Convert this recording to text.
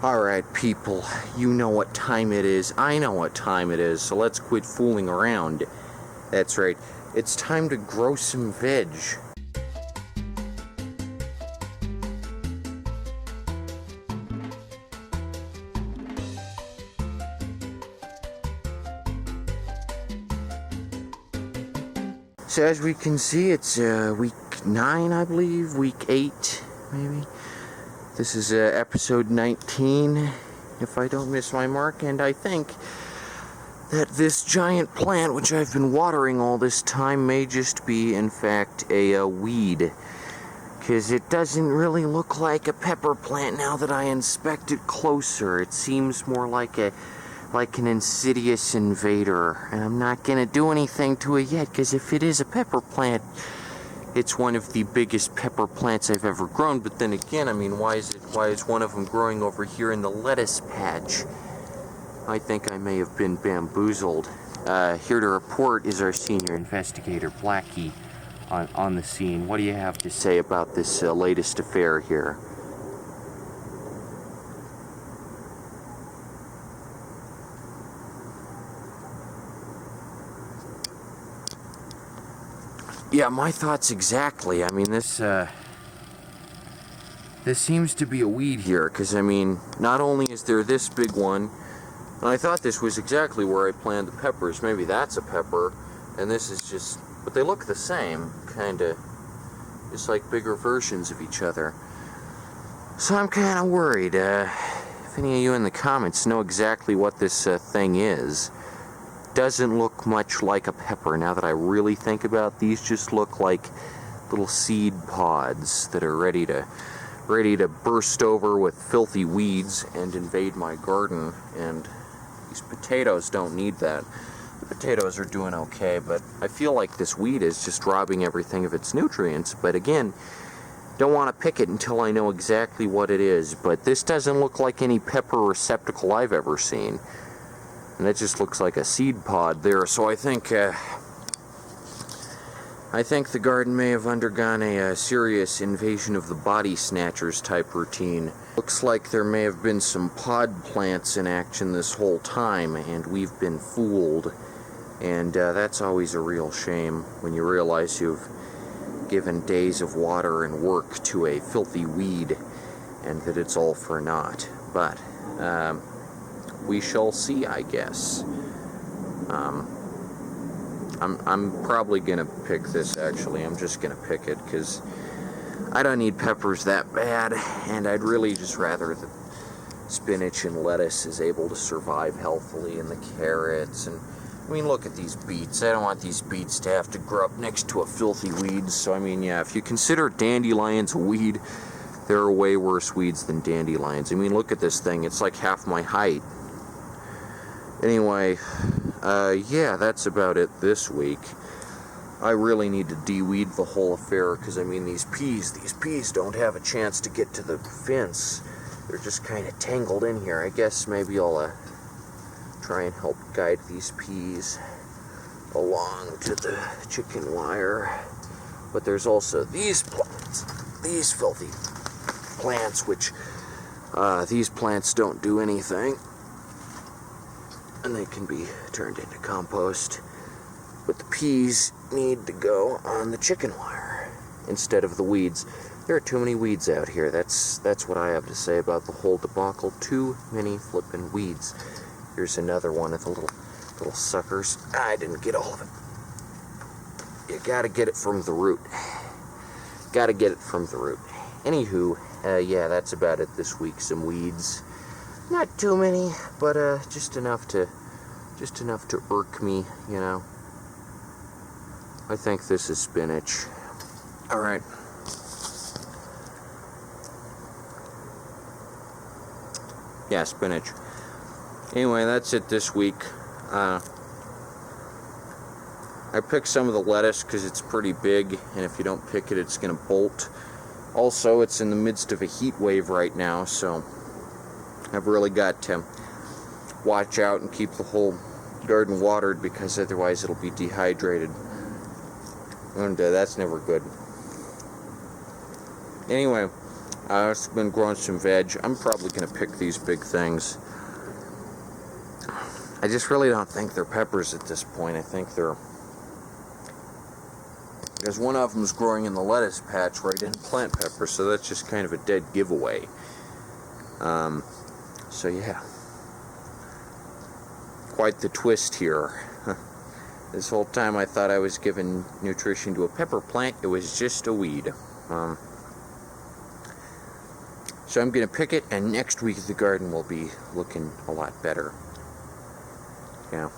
Alright, people, you know what time it is. I know what time it is, so let's quit fooling around. That's right, it's time to grow some veg. So as we can see, it's week 9, I believe, week 8, maybe. This is episode 19, if I don't miss my mark, and I think that this giant plant, which I've been watering all this time, may just be, in fact, a weed. Because it doesn't really look like a pepper plant now that I inspect it closer. It seems more like an insidious invader, and I'm not gonna do anything to it yet, because if it is a pepper plant, it's one of the biggest pepper plants I've ever grown. But then again, I mean, why is one of them growing over here in the lettuce patch? I think I may have been bamboozled. Here to report is our senior investigator, Blackie, on the scene. What do you have to say about this latest affair here? Yeah, my thoughts exactly. I mean, this seems to be a weed here, because, I mean, not only is there this big one, and I thought this was exactly where I planted the peppers. Maybe that's a pepper, and this is just, but they look the same, kinda, just like bigger versions of each other. So I'm kinda worried. If any of you in the comments know exactly what this thing is. Doesn't look much like a pepper. Now that I really think about it, these just look like little seed pods that are ready to burst over with filthy weeds and invade my garden. And these potatoes don't need that. The potatoes are doing okay, but I feel like this weed is just robbing everything of its nutrients. But again, don't want to pick it until I know exactly what it is. But this doesn't look like any pepper receptacle I've ever seen. And it just looks like a seed pod there, so I think the garden may have undergone a serious invasion of the body snatchers type routine. Looks like there may have been some pod plants in action this whole time, and we've been fooled. And that's always a real shame when you realize you've given days of water and work to a filthy weed, and that it's all for naught. But, we shall see, I guess. I'm probably gonna pick this, actually. I'm just gonna pick it, because I don't need peppers that bad, and I'd really just rather the spinach and lettuce is able to survive healthily, and the carrots, and I mean, look at these beets. I don't want these beets to have to grow up next to a filthy weed. So, I mean, yeah, if you consider dandelions a weed, there are way worse weeds than dandelions. I mean, look at this thing. It's like half my height. Anyway, yeah, that's about it this week. I really need to de-weed the whole affair, because, I mean, these peas don't have a chance to get to the fence. They're just kind of tangled in here. I guess maybe I'll try and help guide these peas along to the chicken wire. But there's also these plants, these filthy plants, which, these plants don't do anything. And they can be turned into compost. But the peas need to go on the chicken wire instead of the weeds. There are too many weeds out here. That's what I have to say about the whole debacle. Too many flippin' weeds. Here's another one of the little suckers. I didn't get all of it. You gotta get it from the root. Gotta get it from the root. Anywho, yeah, that's about it this week. Some weeds. Not too many, but just enough to irk me, you know. I think this is spinach. All right. Yeah, spinach. Anyway, that's it this week. I picked some of the lettuce because it's pretty big, and if you don't pick it, it's gonna bolt. Also, it's in the midst of a heat wave right now, so I've really got to watch out and keep the whole garden watered, because otherwise it'll be dehydrated. And that's never good. Anyway, I've been growing some veg. I'm probably going to pick these big things. I just really don't think they're peppers at this point. I think they're... Because one of them's growing in the lettuce patch where I didn't plant peppers, so that's just kind of a dead giveaway. So yeah. Quite the twist here. This whole time I thought I was giving nutrition to a pepper plant. It was just a weed. So I'm going to pick it, and next week the garden will be looking a lot better. Yeah.